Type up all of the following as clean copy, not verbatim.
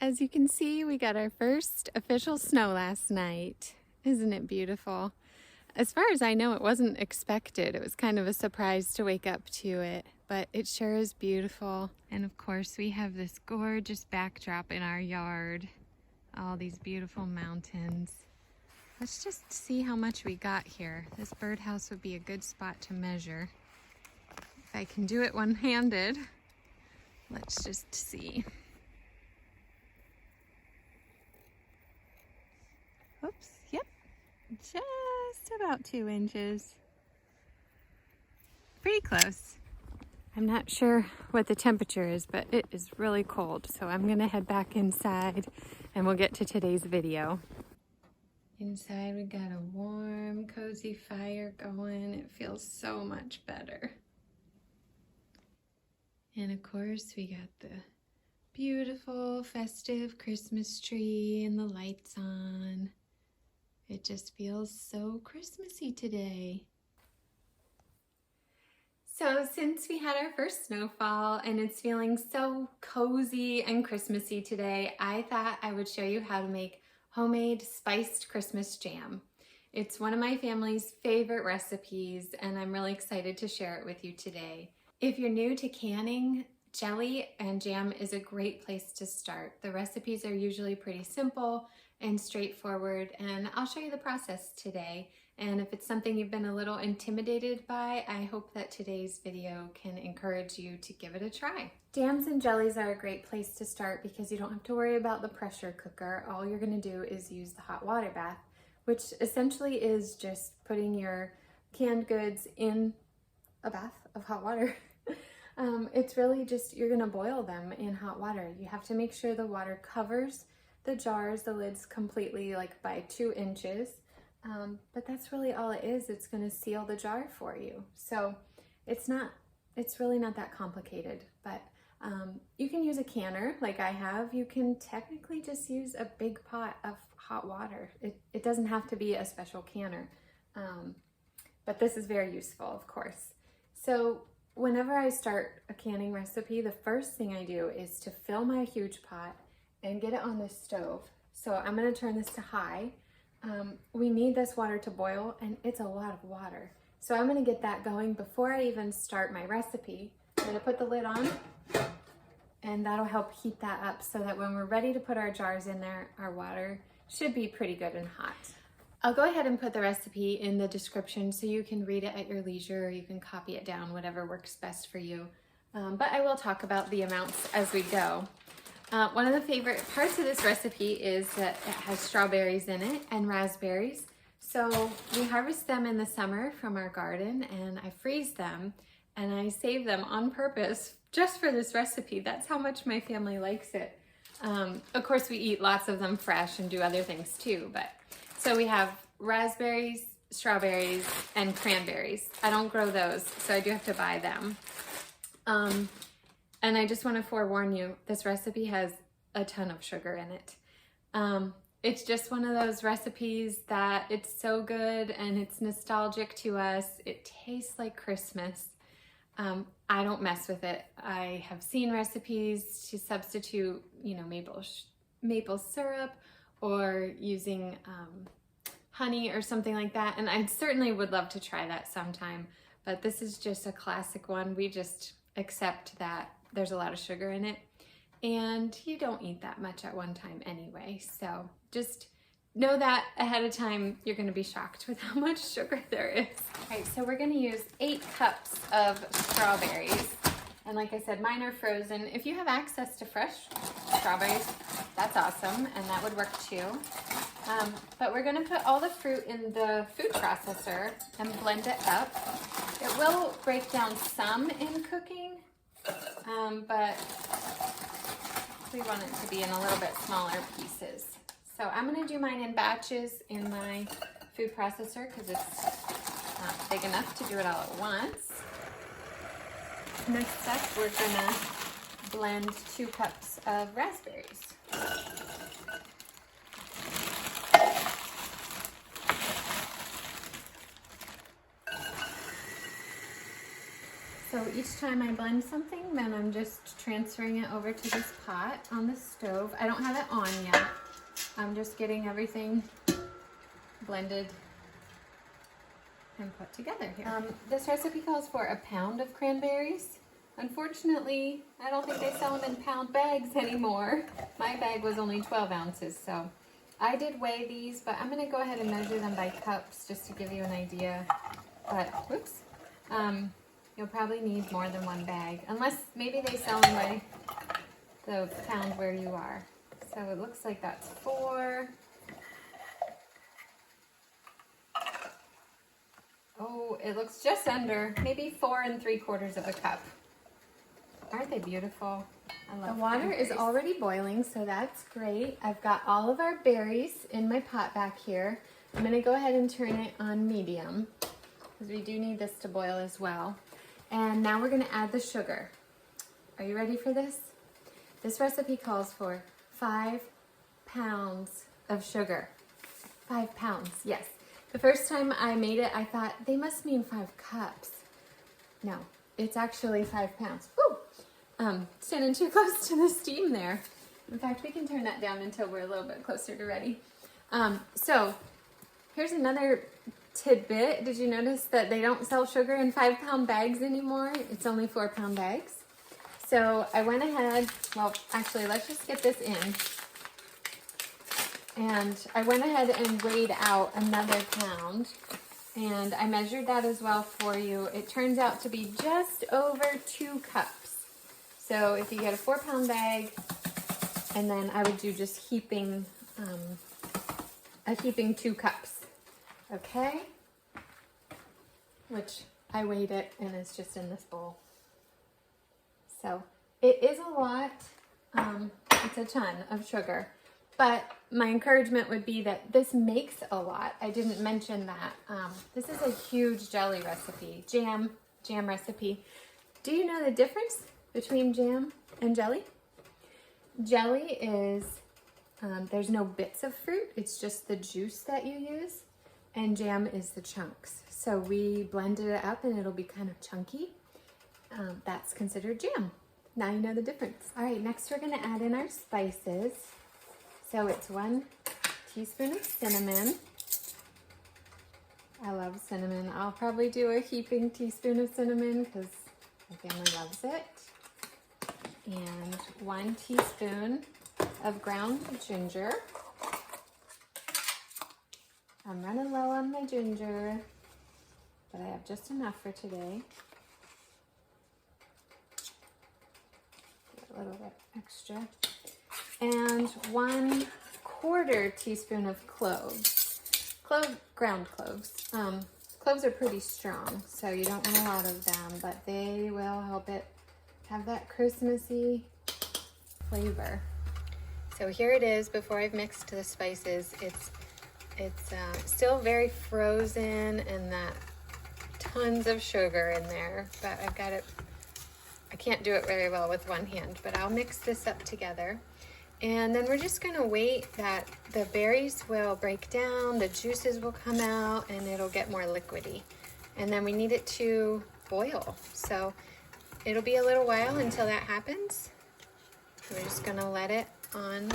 As you can see, we got our first official snow last night. Isn't it beautiful? As far as I know, it wasn't expected. It was kind of a surprise to wake up to it, but it sure is beautiful. And of course, we have this gorgeous backdrop in our yard. All these beautiful mountains. Let's just see how much we got here. This birdhouse would be a good spot to measure. If I can do it one-handed, let's just see. Oops, yep, just about 2 inches. Pretty close. I'm not sure what the temperature is, but it is really cold, so I'm gonna head back inside and we'll get to today's video. Inside we got a warm, cozy fire going. It feels so much better. And of course we got the beautiful festive Christmas tree and the lights on. It just feels so Christmassy today. So since we had our first snowfall and it's feeling so cozy and Christmassy today, I thought I would show you how to make homemade spiced Christmas jam. It's one of my family's favorite recipes and I'm really excited to share it with you today. If you're new to canning, jelly and jam is a great place to start. The recipes are usually pretty simple and straightforward, and I'll show you the process today. And if it's something you've been a little intimidated by, I hope that today's video can encourage you to give it a try. Jams and jellies are a great place to start because you don't have to worry about the pressure cooker. All you're gonna do is use the hot water bath, which essentially is just putting your canned goods in a bath of hot water. It's really just, you're gonna boil them in hot water. You have to make sure the water covers the jars, the lids completely, like by 2 inches. But that's really all it is. It's gonna seal the jar for you. So it's really not that complicated, but you can use a canner like I have. You can technically just use a big pot of hot water. It doesn't have to be a special canner, but this is very useful, of course. So whenever I start a canning recipe, the first thing I do is to fill my huge pot and get it on the stove. So I'm gonna turn this to high. We need this water to boil, and it's a lot of water. So I'm gonna get that going before I even start my recipe. I'm gonna put the lid on, and that'll help heat that up so that when we're ready to put our jars in there, our water should be pretty good and hot. I'll go ahead and put the recipe in the description so you can read it at your leisure, or you can copy it down, whatever works best for you. But I will talk about the amounts as we go. One of the favorite parts of this recipe is that it has strawberries in it and raspberries. So we harvest them in the summer from our garden, and I freeze them and I save them on purpose just for this recipe. That's how much my family likes it. Of course, we eat lots of them fresh and do other things too, but so we have raspberries, strawberries, and cranberries. I don't grow those, so I do have to buy them. And I just want to forewarn you, this recipe has a ton of sugar in it. It's just one of those recipes that it's so good and it's nostalgic to us. It tastes like Christmas. I don't mess with it. I have seen recipes to substitute, maple syrup or using honey or something like that. And I certainly would love to try that sometime, but this is just a classic one. We just accept that there's a lot of sugar in it, and you don't eat that much at one time anyway. So just know that ahead of time. You're gonna be shocked with how much sugar there is. All right, so we're gonna use 8 cups of strawberries. And like I said, mine are frozen. If you have access to fresh strawberries, that's awesome, and that would work too. But we're gonna put all the fruit in the food processor and blend it up. It will break down some in cooking, but we want it to be in a little bit smaller pieces. So I'm gonna do mine in batches in my food processor because it's not big enough to do it all at once. Next up, we're gonna blend 2 cups of raspberries. So each time I blend something, then I'm just transferring it over to this pot on the stove. I don't have it on yet. I'm just getting everything blended and put together here. This recipe calls for a pound of cranberries. Unfortunately, I don't think they sell them in pound bags anymore. My bag was only 12 ounces, so I did weigh these, but I'm gonna go ahead and measure them by cups just to give you an idea. But, whoops, you'll probably need more than one bag, unless maybe they sell them by the pound where you are. So it looks like that's 4. Oh, it looks just under, maybe 4 3/4 of a cup. Aren't they beautiful? I love the water is already boiling, so that's great. I've got all of our berries in my pot back here. I'm gonna go ahead and turn it on medium because we do need this to boil as well. And now we're gonna add the sugar. Are you ready for this? This recipe calls for 5 pounds of sugar. 5 pounds, yes. The first time I made it, I thought they must mean 5 cups. No, it's actually 5 pounds. Woo! Standing too close to the steam there. In fact, we can turn that down until we're a little bit closer to ready. So here's another tidbit. Did you notice that they don't sell sugar in 5-pound bags anymore? It's only 4-pound bags. So I went ahead, well, actually, let's just get this in. And I went ahead and weighed out another pound. And I measured that as well for you. It turns out to be just over 2 cups. So if you get a 4-pound bag, and then I would do just heaping 2 cups, okay? Which I weighed it, and it's just in this bowl. So it is a lot, it's a ton of sugar, but my encouragement would be that this makes a lot. I didn't mention that. This is a huge jelly recipe, jam recipe. Do you know the difference between jam and jelly? Jelly is, there's no bits of fruit, it's just the juice that you use, and jam is the chunks. So we blended it up and it'll be kind of chunky. That's considered jam. Now you know the difference. All right, next we're gonna add in our spices. So it's 1 teaspoon of cinnamon. I love cinnamon. I'll probably do a heaping teaspoon of cinnamon because my family loves it. And 1 teaspoon of ground ginger. I'm running low on my ginger, but I have just enough for today. A little bit extra. And 1/4 teaspoon of cloves. Ground cloves. Cloves are pretty strong, so you don't want a lot of them, but they will help it have that Christmassy flavor. So here it is before I've mixed the spices. It's still very frozen and that tons of sugar in there, but I've got it, I can't do it very well with one hand, but I'll mix this up together. And then we're just gonna wait that the berries will break down, the juices will come out, and it'll get more liquidy. And then we need it to boil. So it'll be a little while until that happens. We're just gonna let it on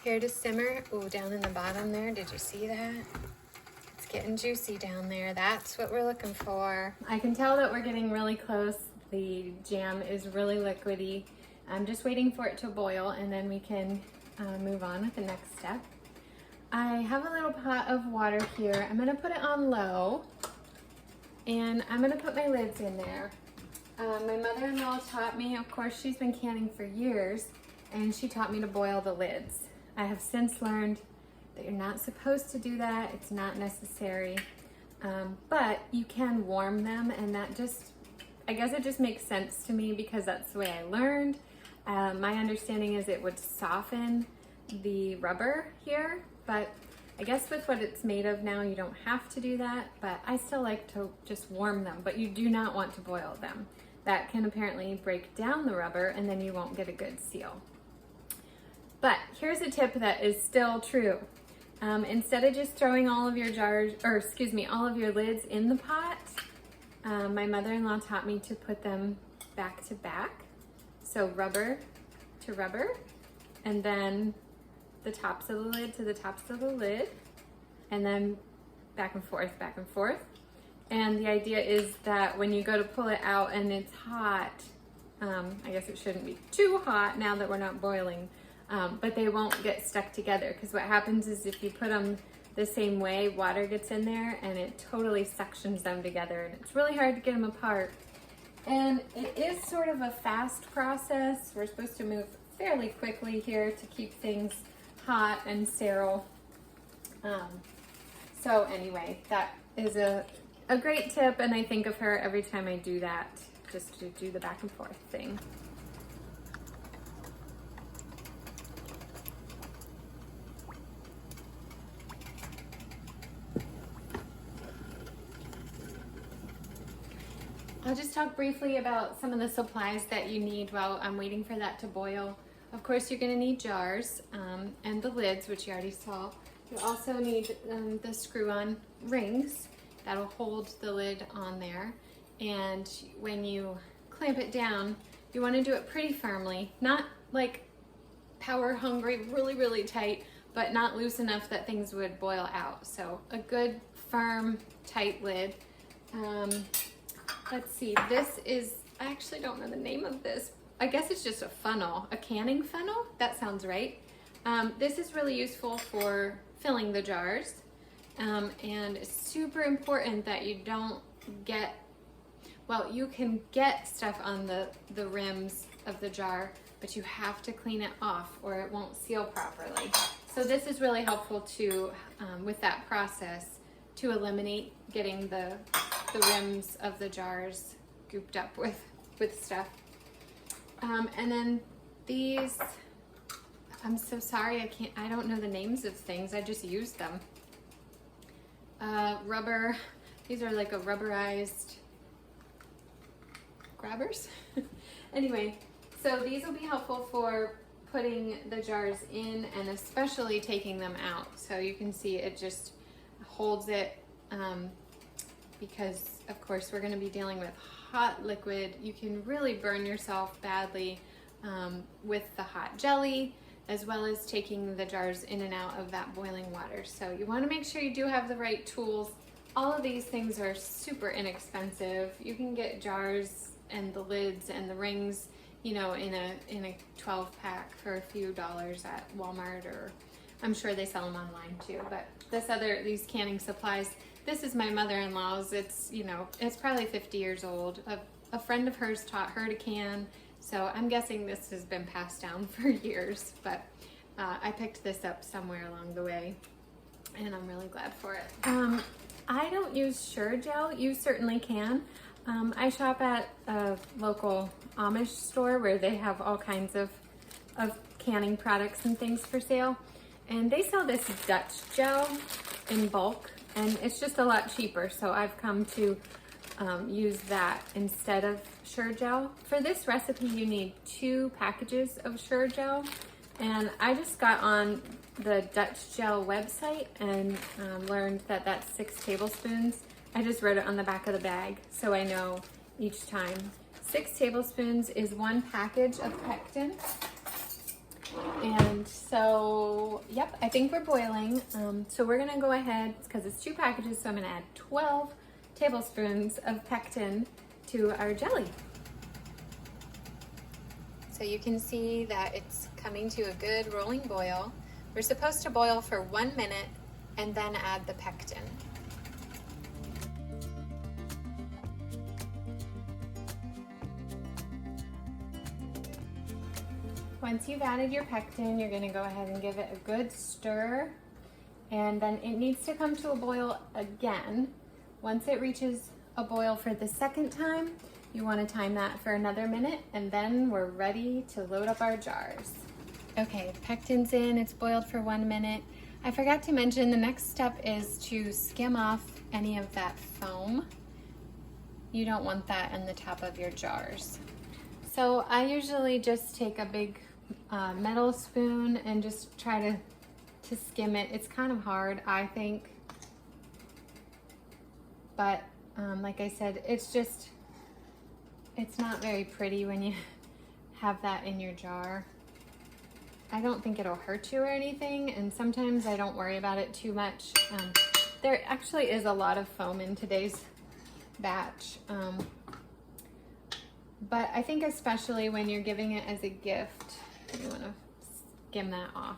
here to simmer. Ooh, down in the bottom there, did you see that? It's getting juicy down there. That's what we're looking for. I can tell that we're getting really close. The jam is really liquidy. I'm just waiting for it to boil and then we can move on with the next step. I have a little pot of water here. I'm gonna put it on low and I'm gonna put my lids in there. My mother-in-law taught me, of course, she's been canning for years, and she taught me to boil the lids. I have since learned that you're not supposed to do that. It's not necessary, but you can warm them, and that just, I guess it just makes sense to me because that's the way I learned. My understanding is it would soften the rubber here, but I guess with what it's made of now, you don't have to do that, but I still like to just warm them, but you do not want to boil them. That can apparently break down the rubber and then you won't get a good seal. But here's a tip that is still true. Instead of just throwing all of your jars, or excuse me, all of your lids in the pot, My mother-in-law taught me to put them back to back. So rubber to rubber, and then the tops of the lid to the tops of the lid, and then back and forth, back and forth. And the idea is that when you go to pull it out and it's hot, I guess it shouldn't be too hot now that we're not boiling, but they won't get stuck together, because what happens is if you put them the same way, water gets in there and it totally suctions them together, and it's really hard to get them apart. And it is sort of a fast process. We're supposed to move fairly quickly here to keep things hot and sterile. So anyway, that is a great tip, and I think of her every time I do that, just to do the back and forth thing. I'll just talk briefly about some of the supplies that you need while I'm waiting for that to boil. Of course, you're gonna need jars and the lids, which you already saw. You also need the screw-on rings that'll hold the lid on there. And when you clamp it down, you wanna do it pretty firmly, not like power hungry, really, really tight, but not loose enough that things would boil out. So a good, firm, tight lid. Let's see, this is, I actually don't know the name of this. I guess it's just a funnel, a canning funnel. That sounds right. This is really useful for filling the jars. And it's super important that you don't get, well, you can get stuff on the rims of the jar, but you have to clean it off or it won't seal properly. So this is really helpful to, with that process, to eliminate getting the rims of the jars gooped up with stuff. And then these, I'm so sorry, I don't know the names of things, I just use them. Rubber, these are like a rubberized grabbers. Anyway, so these will be helpful for putting the jars in and especially taking them out. So you can see it just holds it, because of course we're going to be dealing with hot liquid. You can really burn yourself badly with the hot jelly, as well as taking the jars in and out of that boiling water. So you want to make sure you do have the right tools. All of these things are super inexpensive. You can get jars and the lids and the rings, you know, in a 12 pack for a few dollars at Walmart, or I'm sure they sell them online too. But these canning supplies, this is my mother-in-law's. It's, you know, it's probably 50 years old. A friend of hers taught her to can, so I'm guessing this has been passed down for years, but I picked this up somewhere along the way, and I'm really glad for it. I don't use Sure Gel. You certainly can. I shop at a local Amish store where they have all kinds of canning products and things for sale, and they sell this Dutch gel in bulk, and it's just a lot cheaper, so I've come to use that instead of Sure Gel. For this recipe, you need 2 packages of Sure Gel, and I just got on the Dutch Gel website and learned that that's 6 tablespoons. I just wrote it on the back of the bag, so I know each time. 6 tablespoons is 1 package of pectin. And so, yep, I think we're boiling. So we're gonna go ahead, because it's 2 packages, so I'm gonna add 12 tablespoons of pectin to our jelly. So you can see that it's coming to a good rolling boil. We're supposed to boil for 1 minute and then add the pectin. Once you've added your pectin, you're gonna go ahead and give it a good stir, and then it needs to come to a boil again. Once it reaches a boil for the second time, you wanna time that for another minute, and then we're ready to load up our jars. Okay, pectin's in, it's boiled for 1 minute. I forgot to mention the next step is to skim off any of that foam. You don't want that in the top of your jars. So I usually just take a big metal spoon and just try to skim it. It's kind of hard, I think, but Like I said, it's not very pretty when you have that in your jar. I don't think it'll hurt you or anything, and sometimes I don't worry about it too much. There actually is a lot of foam in today's batch, but I think especially when you're giving it as a gift, you want to skim that off.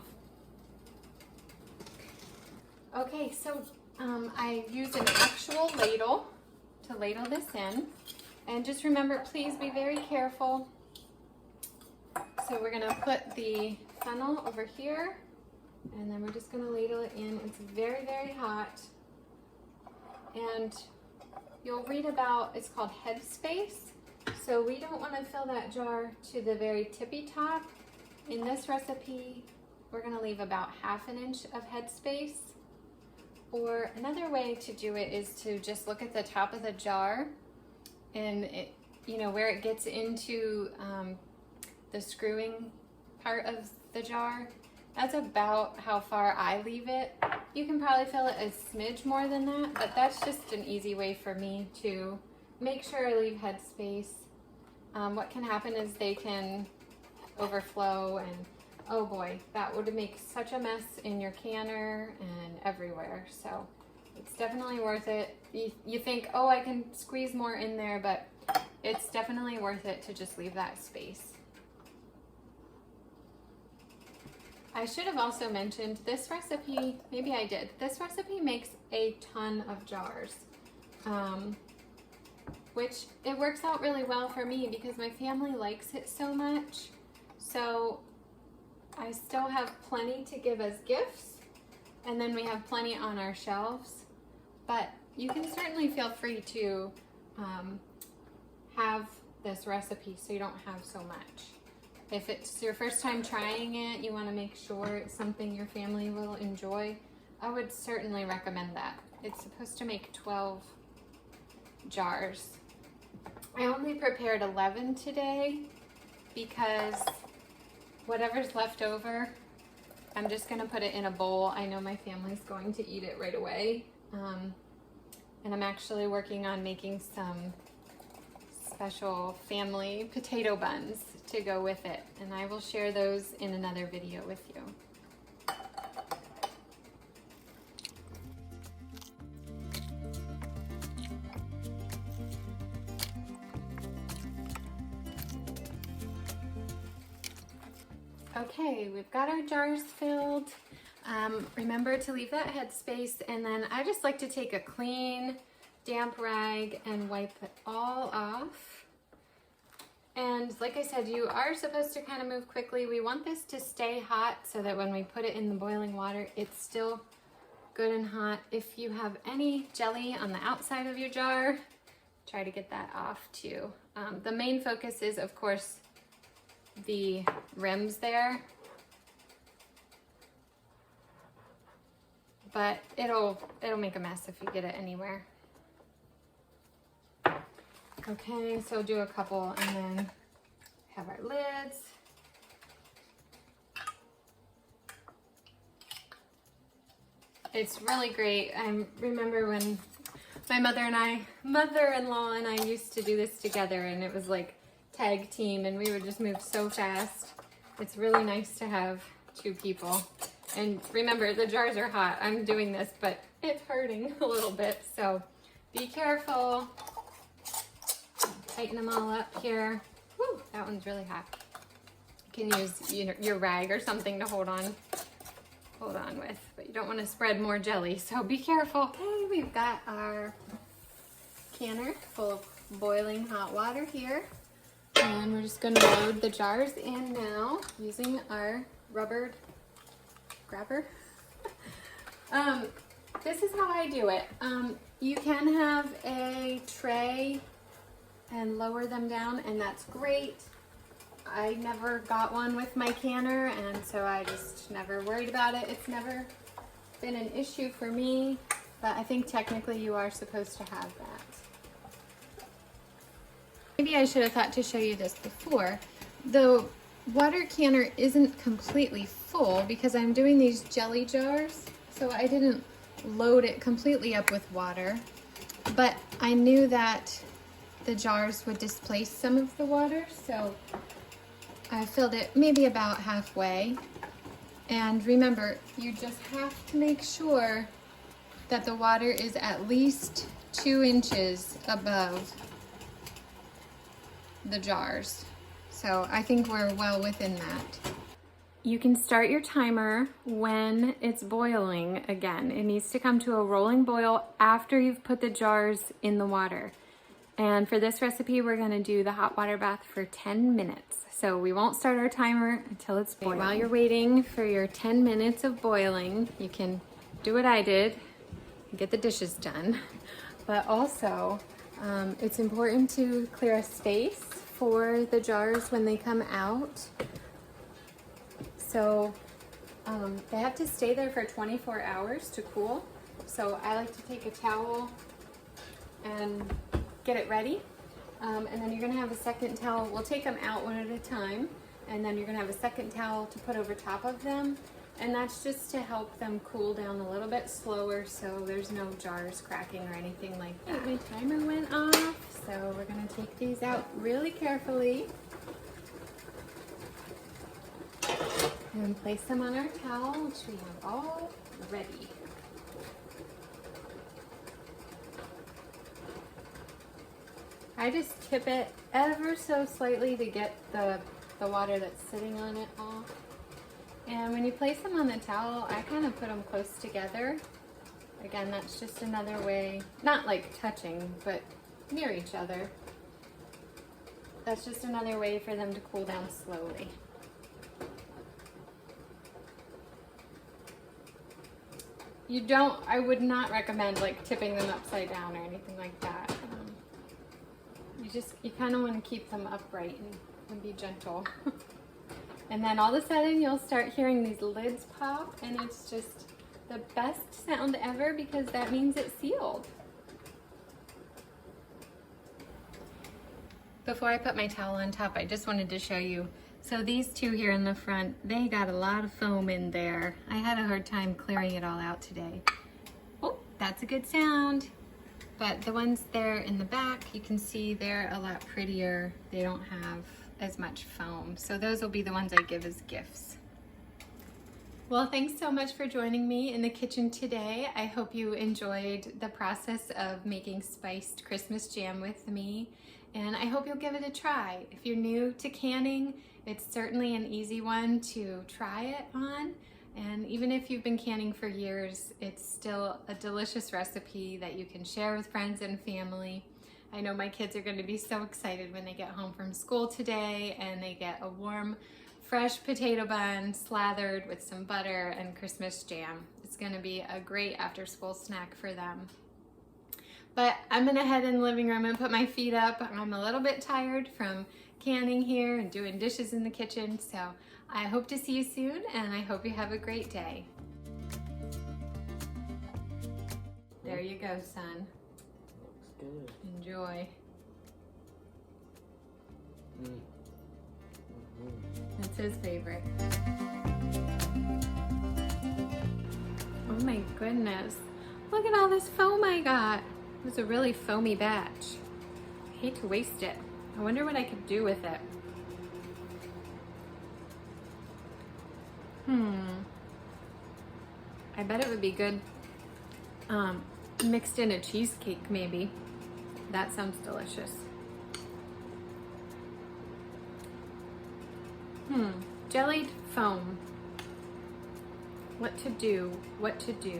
Okay, so I used an actual ladle to ladle this in, and just remember, please be very careful. So we're gonna put the funnel over here, and then we're just gonna ladle it in. It's very, very hot, and you'll read about, it's called headspace. So we don't want to fill that jar to the very tippy top. In this recipe, we're going to leave about ½ inch of headspace. Or another way to do it is to just look at the top of the jar, and it, you know, where it gets into the screwing part of the jar. That's about how far I leave it. You can probably fill it a smidge more than that, but that's just an easy way for me to make sure I leave headspace. What can happen is they can overflow, and oh boy, that would make such a mess in your canner and everywhere. So it's definitely worth it. You think, oh, I can squeeze more in there, but it's definitely worth it to just leave that space. I should have also mentioned this recipe, maybe I did. This recipe makes a ton of jars, which it works out really well for me because my family likes it so much. So I still have plenty to give as gifts, and then we have plenty on our shelves. But you can certainly feel free to have this recipe so you don't have so much. If it's your first time trying it, you want to make sure it's something your family will enjoy, I would certainly recommend that. It's supposed to make 12 jars. I only prepared 11 today because whatever's left over, I'm just going to put it in a bowl. I know my family's going to eat it right away. And I'm actually working on making some special family potato buns to go with it, and I will share those in another video with you. Okay, we've got our jars filled. Remember to leave that headspace, and then I just like to take a clean, damp rag and wipe it all off. And like I said, you are supposed to kind of move quickly. We want this to stay hot so that when we put it in the boiling water, it's still good and hot. If you have any jelly on the outside of your jar, try to get that off too. The main focus is, of course, the rims there, but it'll make a mess if you get it anywhere. Okay, so do a couple and then have our lids. It's really great. I remember when my mother-in-law and I used to do this together, and it was like tag team, and we would just move so fast. It's really nice to have two people. And remember, the jars are hot. I'm doing this, but it's hurting a little bit, so be careful. Tighten them all up here. Woo, that one's really hot. You can use your rag or something to hold on with, but you don't want to spread more jelly, so be careful. Okay, we've got our canner full of boiling hot water here, and we're just going to load the jars in now using our rubber grabber. This is how I do it. You can have a tray and lower them down, and that's great. I never got one with my canner, and so I just never worried about it. It's never been an issue for me, but I think technically you are supposed to have that. Maybe I should have thought to show you this before. The water canner isn't completely full because I'm doing these jelly jars, so I didn't load it completely up with water. but I knew that the jars would displace some of the water, so I filled it maybe about halfway. And remember, you just have to make sure that the water is at least 2 inches above the jars. So I think we're well within that. You can start your timer when it's boiling again. It needs to come to a rolling boil after you've put the jars in the water. And for this recipe, we're gonna do the hot water bath for 10 minutes. So we won't start our timer until it's boiling. While you're waiting for your 10 minutes of boiling, you can do what I did, get the dishes done. But also, it's important to clear a space for the jars when they come out. So they have to stay there for 24 hours to cool. So I like to take a towel and get it ready. And then you're gonna have a second towel. We'll take them out one at a time. And then you're gonna have a second towel to put over top of them. And that's just to help them cool down a little bit slower so there's no jars cracking or anything like that. My timer went off, so we're gonna take these out really carefully. And place them on our towel, which we have all ready. I just tip it ever so slightly to get the water that's sitting on it off. And when you place them on the towel, I kind of put them close together. Again, that's just another way, not like touching, but near each other. That's just another way for them to cool down slowly. I would not recommend like tipping them upside down or anything like that. You kind of want to keep them upright and be gentle. And then all of a sudden you'll start hearing these lids pop, and it's just the best sound ever because that means it's sealed. Before I put my towel on top, I just wanted to show you. So these two here in the front, they got a lot of foam in there. I had a hard time clearing it all out today. Oh, that's a good sound. But the ones there in the back, you can see they're a lot prettier. They don't have as much foam. So those will be the ones I give as gifts. Well, thanks so much for joining me in the kitchen today. I hope you enjoyed the process of making spiced Christmas jam with me, and I hope you'll give it a try. If you're new to canning, it's certainly an easy one to try it on. And even if you've been canning for years, it's still a delicious recipe that you can share with friends and family. I know my kids are going to be so excited when they get home from school today and they get a warm, fresh potato bun slathered with some butter and Christmas jam. It's going to be a great after-school snack for them. But I'm going to head in the living room and put my feet up. I'm a little bit tired from canning here and doing dishes in the kitchen, so I hope to see you soon, and I hope you have a great day. There you go, son. Looks good. Enjoy. That's his favorite. Oh my goodness. Look at all this foam I got. It was a really foamy batch. I hate to waste it. I wonder what I could do with it. I bet it would be good mixed in a cheesecake maybe. That sounds delicious. Jellied foam. What to do, what to do.